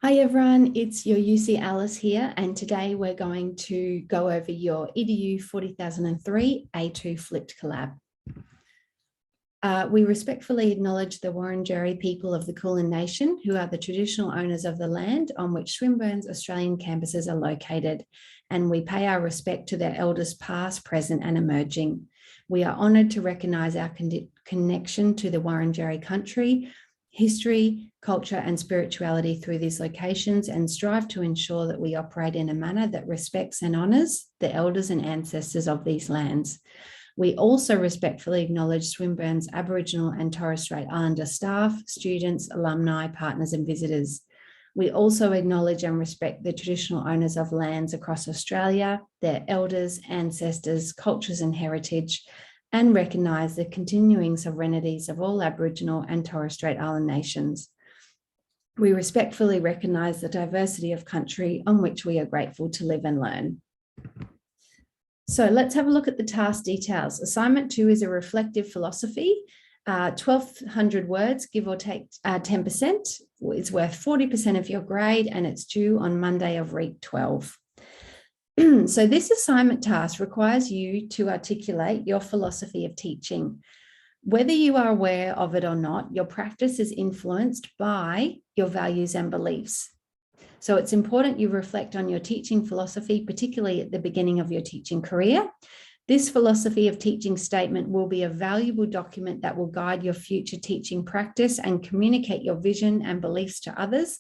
Hi everyone, it's your UC Alice here, and today we're going to go over your EDU40003 A2 flipped collab. We respectfully acknowledge the Wurundjeri people of the Kulin Nation, who are the traditional owners of the land on which Swinburne's Australian campuses are located, and we pay our respect to their elders past, present and emerging. We are honoured to recognise our connection to the Wurundjeri country, history, culture and spirituality through these locations, and strive to ensure that we operate in a manner that respects and honours the elders and ancestors of these lands. We also respectfully acknowledge Swinburne's Aboriginal and Torres Strait Islander staff, students, alumni, partners and visitors. We also acknowledge and respect the traditional owners of lands across Australia, their elders, ancestors, cultures and heritage, and recognise the continuing sovereignties of all Aboriginal and Torres Strait Islander nations. We respectfully recognise the diversity of country on which we are grateful to live and learn. So let's have a look at the task details. Assignment 2 is a reflective philosophy, 1,200 words, give or take 10%. It's worth 40% of your grade and it's due on Monday of week 12. So this assignment task requires you to articulate your philosophy of teaching. Whether you are aware of it or not, your practice is influenced by your values and beliefs. So it's important you reflect on your teaching philosophy, particularly at the beginning of your teaching career. This philosophy of teaching statement will be a valuable document that will guide your future teaching practice and communicate your vision and beliefs to others,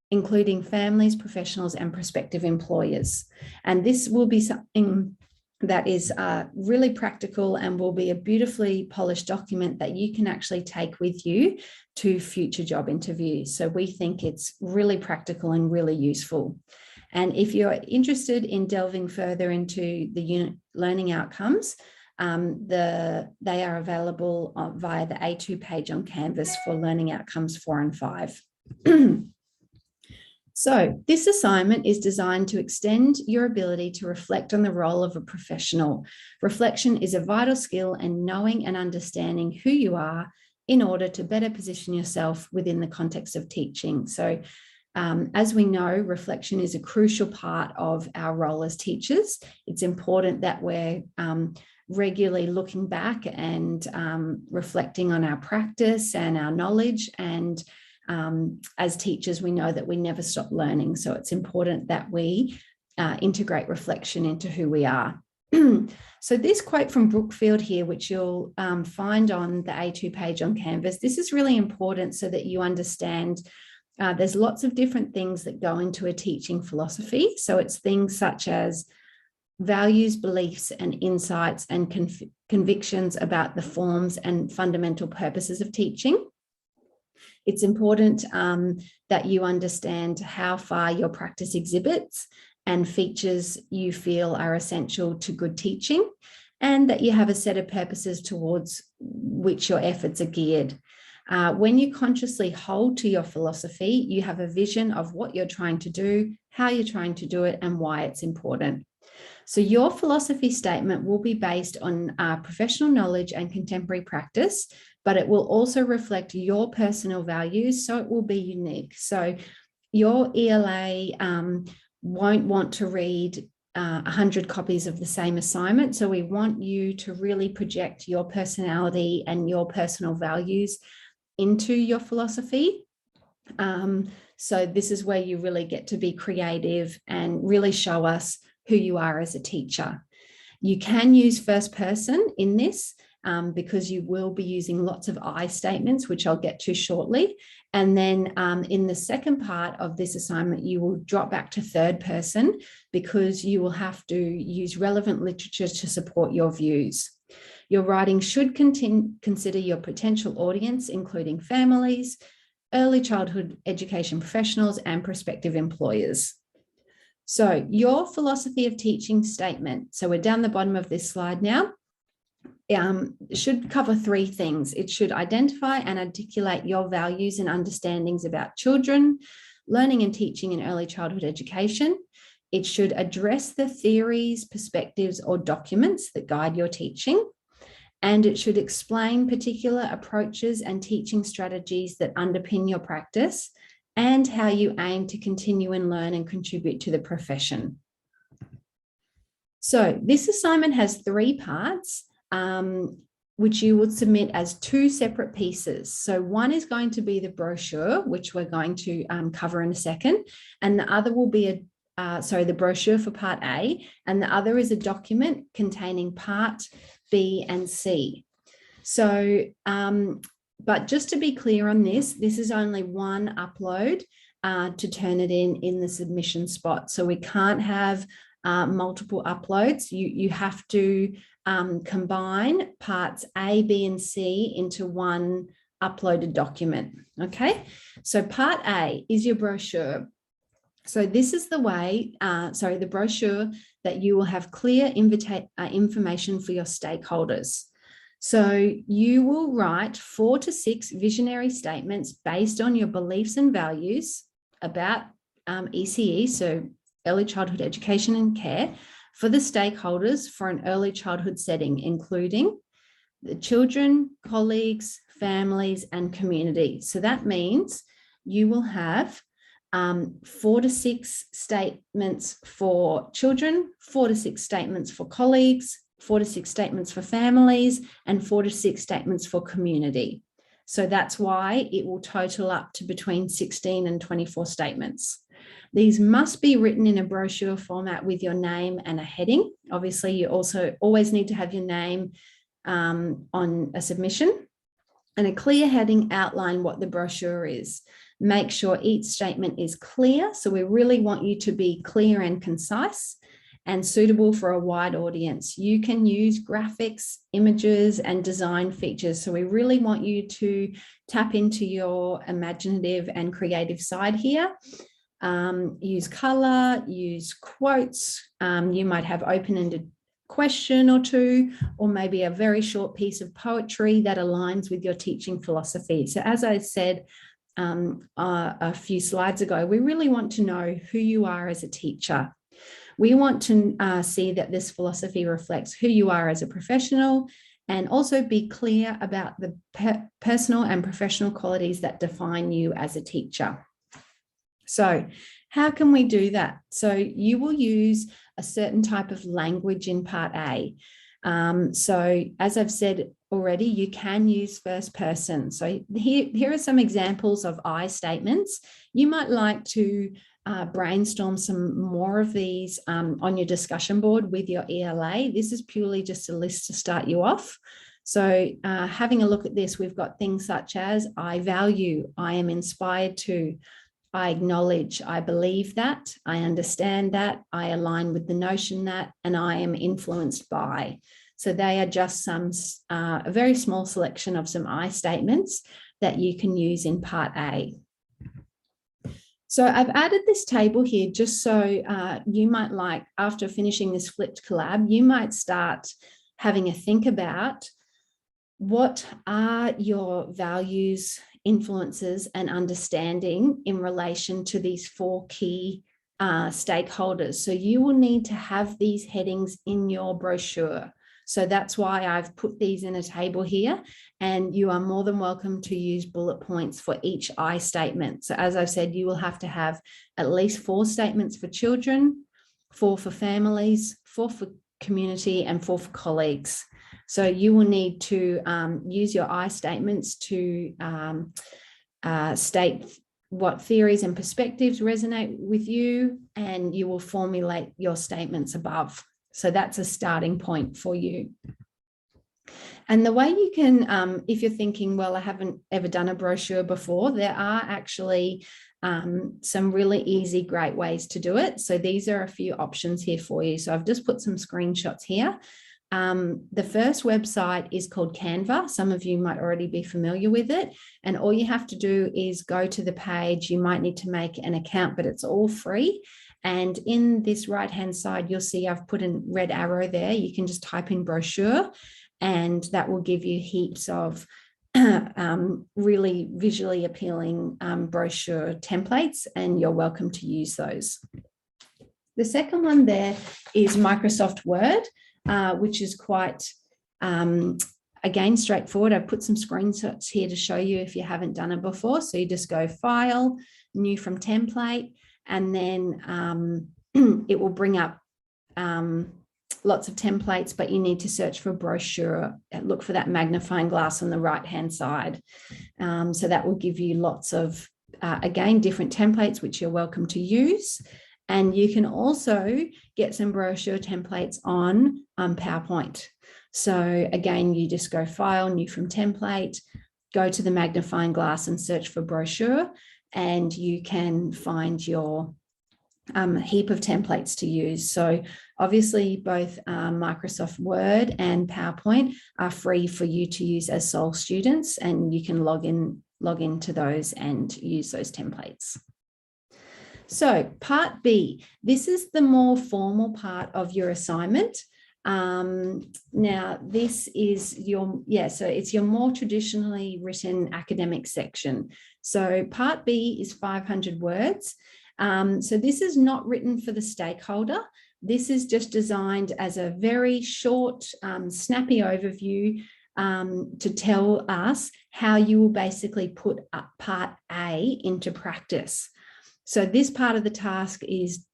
including families, professionals, and prospective employers. And this will be something that is really practical and will be a beautifully polished document that you can actually take with you to future job interviews. So we think it's really practical and really useful. And if you're interested in delving further into the unit learning outcomes, they are available via the A2 page on Canvas for learning outcomes 4 and 5. So this assignment is designed to extend your ability to reflect on the role of a professional. Reflection is a vital skill in knowing and understanding who you are in order to better position yourself within the context of teaching. So as we know, reflection is a crucial part of our role as teachers. It's important that we're regularly looking back and reflecting on our practice and our knowledge, and as teachers, we know that we never stop learning. So it's important that we integrate reflection into who we are. So this quote from Brookfield here, which you'll find on the A2 page on Canvas, this is really important so that you understand there's lots of different things that go into a teaching philosophy. So it's things such as values, beliefs, and insights and convictions about the forms and fundamental purposes of teaching. It's important that you understand how far your practice exhibits and features you feel are essential to good teaching, and that you have a set of purposes towards which your efforts are geared. When you consciously hold to your philosophy, you have a vision of what you're trying to do, how you're trying to do it, and why it's important. So your philosophy statement will be based on professional knowledge and contemporary practice, but it will also reflect your personal values, so it will be unique. So your ELA won't want to read 100 copies of the same assignment. So we want you to really project your personality and your personal values into your philosophy. So this is where you really get to be creative and really show us who you are as a teacher. You can use first person in this because you will be using lots of I statements, which I'll get to shortly. And then in the second part of this assignment, you will drop back to third person because you will have to use relevant literature to support your views. Your writing should consider your potential audience, including families, early childhood education professionals, and prospective employers. So your philosophy of teaching statement, so we're down the bottom of this slide now, should cover 3 things. It should identify and articulate your values and understandings about children, learning and teaching in early childhood education. It should address the theories, perspectives, or documents that guide your teaching. And it should explain particular approaches and teaching strategies that underpin your practice and how you aim to continue and learn and contribute to the profession. So this assignment has 3 parts, which you would submit as 2 separate pieces. So one is going to be the brochure, which we're going to cover in a second, and the other will be the brochure for part A, and the other is a document containing part B and C. So, but just to be clear on this is only one upload to turn it in the submission spot. So we can't have multiple uploads. You have to combine parts A, B, and C into one uploaded document. Okay, so part A is your brochure. So this is the way, the brochure that you will have clear information for your stakeholders. So you will write 4 to 6 visionary statements based on your beliefs and values about ECE, so early childhood education and care, for the stakeholders for an early childhood setting, including the children, colleagues, families, and community. So that means you will have 4 to 6 statements for children, 4 to 6 statements for colleagues, 4 to 6 statements for families, and 4 to 6 statements for community. So that's why it will total up to between 16 and 24 statements. These must be written in a brochure format with your name and a heading. Obviously, you also always need to have your name on a submission, and a clear heading outline what the brochure is. Make sure each statement is clear. So we really want you to be clear and concise and suitable for a wide audience. You can use graphics, images, and design features. So we really want you to tap into your imaginative and creative side here. Use color, use quotes. You might have open-ended question or 2, or maybe a very short piece of poetry that aligns with your teaching philosophy. So as I said a few slides ago, we really want to know who you are as a teacher. We want to see that this philosophy reflects who you are as a professional, and also be clear about the personal and professional qualities that define you as a teacher. So how can we do that? So you will use a certain type of language in part A. So as I've said already, you can use first person. So here are some examples of I statements. You might like to brainstorm some more of these on your discussion board with your ELA. This is purely just a list to start you off. So having a look at this, we've got things such as I value, I am inspired to, I acknowledge, I believe that, I understand that, I align with the notion that, and I am influenced by. So they are just some, a very small selection of some I statements that you can use in part A. So I've added this table here just so you might, like, after finishing this flipped collab, you might start having a think about what are your values, influences, and understanding in relation to these 4 key stakeholders. So you will need to have these headings in your brochure. So that's why I've put these in a table here, and you are more than welcome to use bullet points for each I statement. So as I've said, you will have to have at least 4 statements for children, 4 for families, 4 for community, and 4 for colleagues. So you will need to use your I statements to state what theories and perspectives resonate with you, and you will formulate your statements above. So that's a starting point for you. And the way you can, if you're thinking, well, I haven't ever done a brochure before, there are actually some really easy, great ways to do it. So these are a few options here for you. So I've just put some screenshots here. The first website is called Canva. Some of you might already be familiar with it. And all you have to do is go to the page. You might need to make an account, but it's all free. And in this right-hand side, you'll see I've put a red arrow there. You can just type in brochure, and that will give you heaps of really visually appealing brochure templates, and you're welcome to use those. The second one there is Microsoft Word, which is quite again, straightforward. I've put some screenshots here to show you if you haven't done it before. So you just go File, New from Template, and then it will bring up lots of templates, but you need to search for brochure, look for that magnifying glass on the right-hand side. So that will give you lots of, again, different templates, which you're welcome to use. And you can also get some brochure templates on PowerPoint. So again, you just go File, New from Template, go to the magnifying glass and search for brochure, and you can find your heap of templates to use. So obviously both Microsoft Word and PowerPoint are free for you to use as sole students, and you can log into those and use those templates. So part B, this is the more formal part of your assignment. Now this is your, so it's your more traditionally written academic section. So part B is 500 words. So this is not written for the stakeholder. This is just designed as a very short, snappy overview to tell us how you will basically put up part A into practice. So this part of the task is,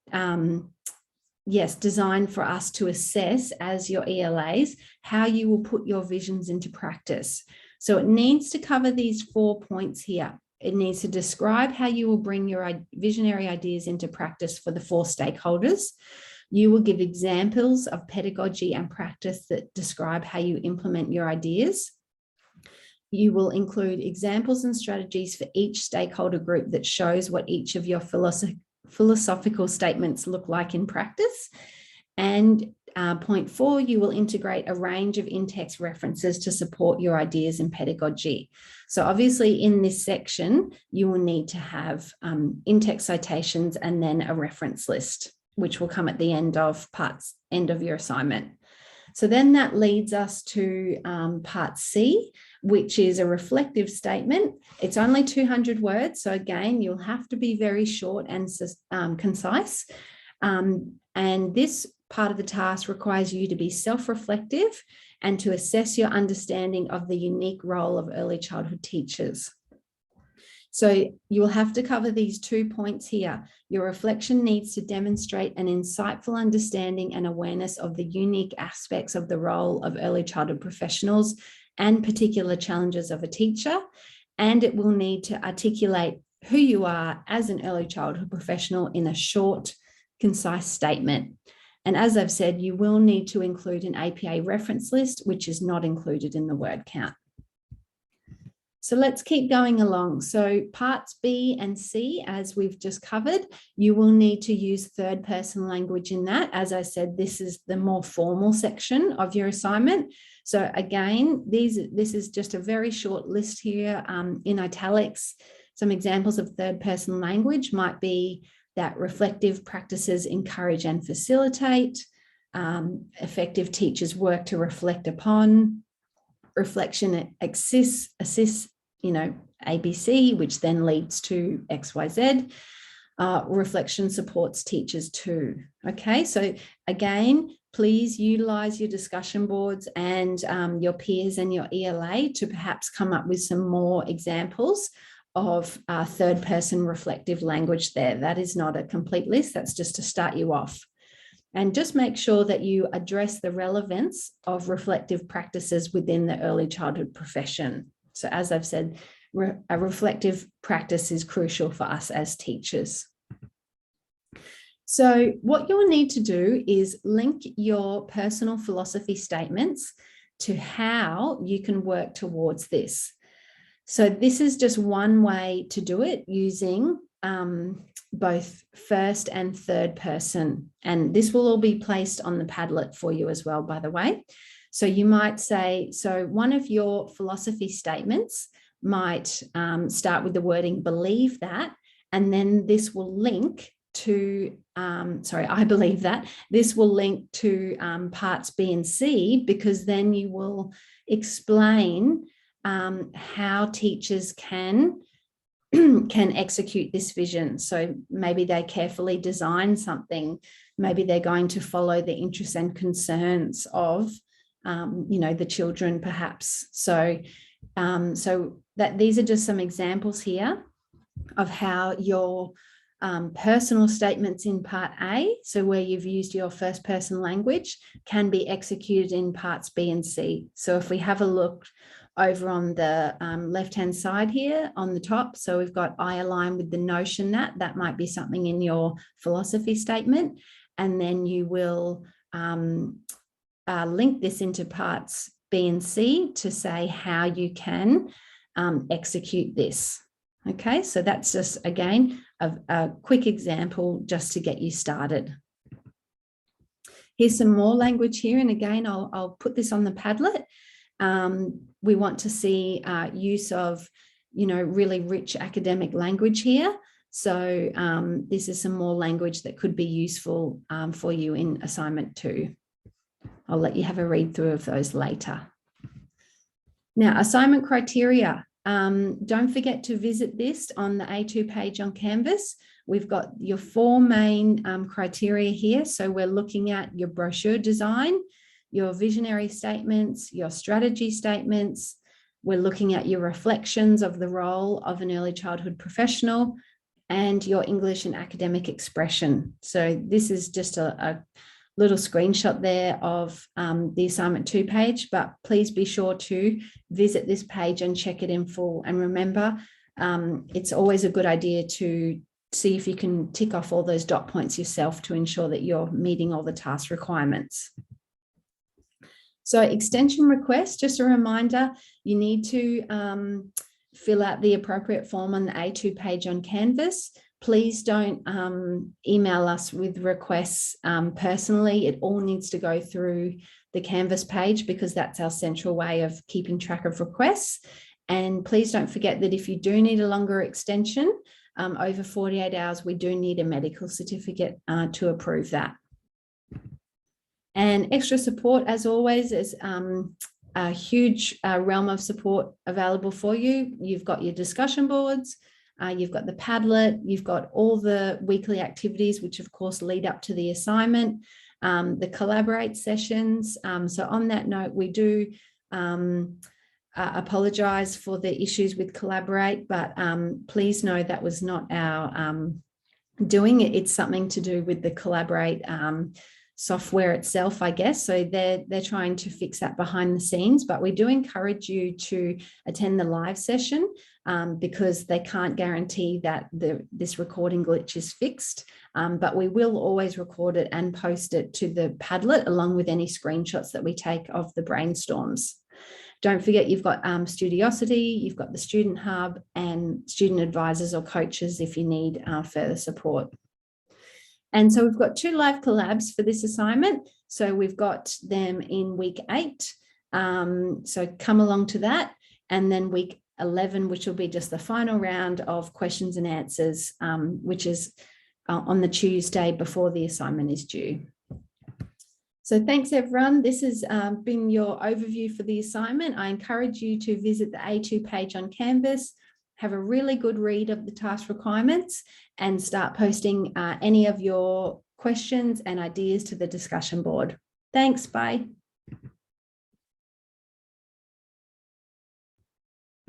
designed for us to assess as your ELAs how you will put your visions into practice. So it needs to cover these 4 points here. It needs to describe how you will bring your visionary ideas into practice for the 4 stakeholders. You will give examples of pedagogy and practice that describe how you implement your ideas. You will include examples and strategies for each stakeholder group that shows what each of your philosophical statements look like in practice. And point 4, you will integrate a range of in-text references to support your ideas in pedagogy. So obviously in this section, you will need to have in-text citations and then a reference list, which will come at the end of your assignment. So then that leads us to part C, which is a reflective statement. It's only 200 words. So again, you'll have to be very short and concise. And this part of the task requires you to be self-reflective and to assess your understanding of the unique role of early childhood teachers. So you'll have to cover these 2 points here. Your reflection needs to demonstrate an insightful understanding and awareness of the unique aspects of the role of early childhood professionals and particular challenges of a teacher. And it will need to articulate who you are as an early childhood professional in a short, concise statement. And as I've said, you will need to include an APA reference list, which is not included in the word count. So let's keep going along. So parts B and C, as we've just covered, you will need to use third person language in that. As I said, this is the more formal section of your assignment. So again, this is just a very short list here in italics. Some examples of third person language might be that reflective practices encourage and facilitate, effective teachers work to reflect upon, reflection assists, ABC, which then leads to XYZ. Reflection supports teachers too. Okay, so again, please utilize your discussion boards and your peers and your ELA to perhaps come up with some more examples of third person reflective language there. That is not a complete list, that's just to start you off. And just make sure that you address the relevance of reflective practices within the early childhood profession. So as I've said, a reflective practice is crucial for us as teachers. So what you'll need to do is link your personal philosophy statements to how you can work towards this. So this is just one way to do it, using both first and third person. And this will all be placed on the Padlet for you as well, by the way. So you might say, so one of your philosophy statements might start with the wording believe that, and then this will link to, I believe that, this will link to parts B and C, because then you will explain how teachers can execute this vision. So maybe they carefully design something, maybe they're going to follow the interests and concerns of you know, the children perhaps. So, so that these are just some examples here of how your personal statements in part A, so where you've used your first person language, can be executed in parts B and C. So if we have a look over on the left-hand side here on the top, so we've got I align with the notion that might be something in your philosophy statement, and then you will link this into parts B and C to say how you can execute this. Okay, so that's just, again, a quick example just to get you started. Here's some more language here, and again, I'll put this on the Padlet. We want to see use of, you know, really rich academic language here. So this is some more language that could be useful for you in assignment 2. I'll let you have a read through of those later. Now, assignment criteria. Don't forget to visit this on the A2 page on Canvas. We've got your 4 main criteria here. So we're looking at your brochure design, your visionary statements, your strategy statements. We're looking at your reflections of the role of an early childhood professional and your English and academic expression. So this is just a little screenshot there of the assignment 2 page, but please be sure to visit this page and check it in full. And remember, it's always a good idea to see if you can tick off all those dot points yourself to ensure that you're meeting all the task requirements. So extension request, just a reminder, you need to fill out the appropriate form on the A2 page on Canvas. Please don't email us with requests personally. It all needs to go through the Canvas page because that's our central way of keeping track of requests. And please don't forget that if you do need a longer extension, over 48 hours, we do need a medical certificate to approve that. And extra support, as always, is a huge realm of support available for you. You've got your discussion boards, you've got the Padlet, you've got all the weekly activities, which of course lead up to the assignment, the Collaborate sessions. So on that note, we do apologise for the issues with Collaborate, but please know that was not our doing. It's something to do with the Collaborate software itself, I guess. So they're trying to fix that behind the scenes, but we do encourage you to attend the live session because they can't guarantee that this recording glitch is fixed, but we will always record it and post it to the Padlet along with any screenshots that we take of the brainstorms. Don't forget, you've got Studiosity, you've got the Student Hub and student advisors or coaches if you need further support. And so we've got 2 live collabs for this assignment. So we've got them in week 8. So come along to that. And then week 11, which will be just the final round of questions and answers, which is on the Tuesday before the assignment is due. So thanks, everyone. This has been your overview for the assignment. I encourage you to visit the A2 page on Canvas, have a really good read of the task requirements, and start posting any of your questions and ideas to the discussion board. Thanks, bye.